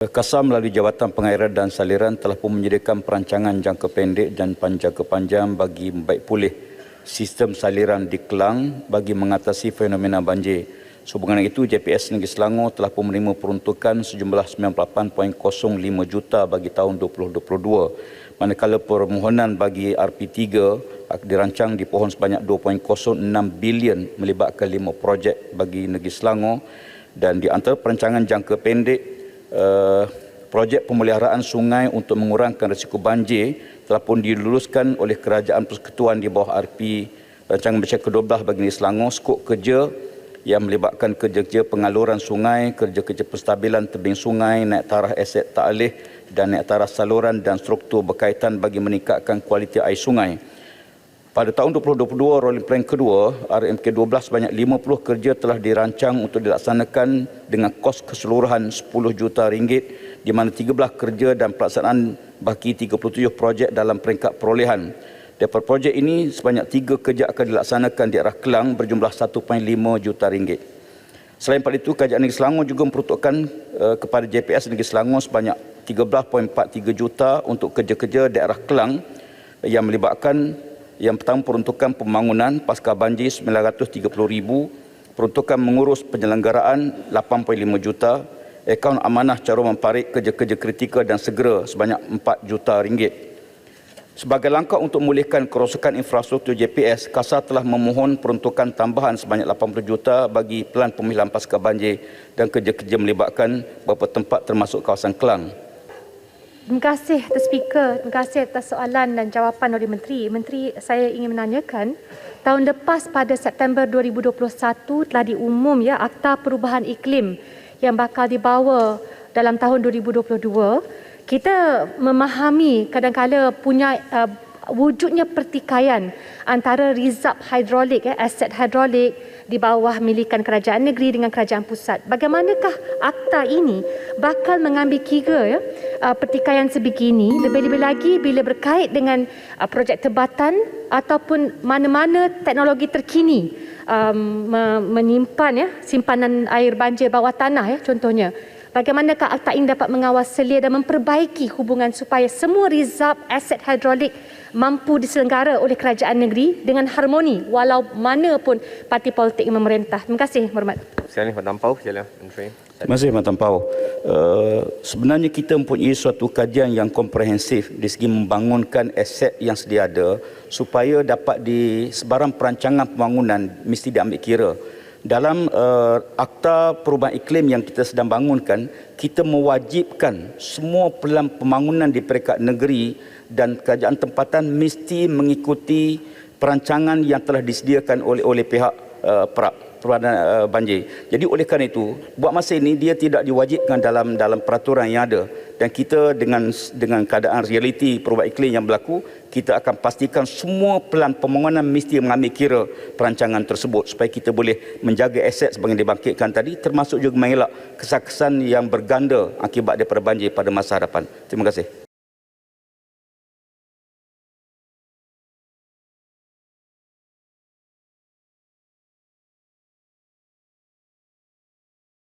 Kasar melalui Jabatan Pengairan dan Saliran telah pun menyediakan perancangan jangka pendek dan jangka panjang bagi membaik pulih sistem saliran di Kelang bagi mengatasi fenomena banjir. Sehubungan itu, JPS Negeri Selangor telah pun menerima peruntukan sejumlah 98.05 juta bagi tahun 2022. Manakala permohonan bagi RP3 dirancang dipohon sebanyak 2.06 bilion melibatkan 5 projek bagi Negeri Selangor, dan di antara perancangan jangka pendek, projek pemeliharaan sungai untuk mengurangkan risiko banjir telah pun diluluskan oleh Kerajaan Persekutuan di bawah RP Rancangan Malaysia ke-12 bagi Negeri Selangor. Skop kerja yang melibatkan kerja-kerja pengaluran sungai, kerja-kerja penstabilan tebing sungai, naik taraf aset ta'alih dan naik taraf saluran dan struktur berkaitan bagi meningkatkan kualiti air sungai. Pada tahun 2022, Rolling Plan kedua, RMK12 sebanyak 50 kerja telah dirancang untuk dilaksanakan dengan kos keseluruhan RM10 juta, di mana 13 kerja dan pelaksanaan baki 37 projek dalam peringkat perolehan. Daripada projek ini, sebanyak 3 kerja akan dilaksanakan di arah Kelang berjumlah RM1.5 juta. Selain pada itu, Kerajaan Negeri Selangor juga memperuntukkan kepada JPS Negeri Selangor sebanyak 13.43 juta untuk kerja-kerja daerah Kelang yang melibatkan yang pertama, peruntukan pembangunan pasca banjir RM930,000, peruntukan mengurus penyelenggaraan RM8.5 juta, akaun amanah cara memparik kerja-kerja kritikal dan segera sebanyak RM4 juta. Sebagai langkah untuk memulihkan kerosakan infrastruktur JPS, KASA telah memohon peruntukan tambahan sebanyak RM80 juta bagi pelan pemilihan pasca banjir dan kerja-kerja melibatkan beberapa tempat termasuk kawasan Kelang. Terima kasih atas speaker. Terima kasih atas soalan dan jawapan oleh Menteri. Menteri, saya ingin menanyakan, tahun lepas pada September 2021 telah diumum Akta Perubahan Iklim yang bakal dibawa dalam tahun 2022. Kita memahami kadang-kadang punya wujudnya pertikaian antara rizab hidrolik, aset hidrolik di bawah milikan kerajaan negeri dengan kerajaan pusat. Bagaimanakah akta ini bakal mengambil kira pertikaian sebegini, lebih-lebih lagi bila berkait dengan projek tebatan ataupun mana-mana teknologi terkini menyimpan simpanan air banjir bawah tanah contohnya. Bagaimanakah akta ini dapat mengawal selia dan memperbaiki hubungan supaya semua rizab aset hidrolik mampu diselenggara oleh kerajaan negeri dengan harmoni walau mana pun parti politik yang memerintah. Terima kasih, Hormat. Silakan Mak Tampau, silakan Menteri. Terima kasih, Mak Tampau. Sebenarnya kita mempunyai suatu kajian yang komprehensif di segi membangunkan aset yang sedia ada supaya dapat sebarang perancangan pembangunan mesti diambil kira. Dalam Akta Perubahan Iklim yang kita sedang bangunkan, kita mewajibkan semua pelan pembangunan di peringkat negeri dan kerajaan tempatan mesti mengikuti perancangan yang telah disediakan oleh pihak Perubahan Banjir. Jadi oleh kerana itu, buat masa ini dia tidak diwajibkan dalam peraturan yang ada, dan kita dengan keadaan realiti perubahan iklim yang berlaku, kita akan pastikan semua pelan pembangunan mesti mengambil kira perancangan tersebut supaya kita boleh menjaga aset sebagai dibangkitkan tadi, termasuk juga mengelak kesan-kesan yang berganda akibat daripada banjir pada masa hadapan. Terima kasih.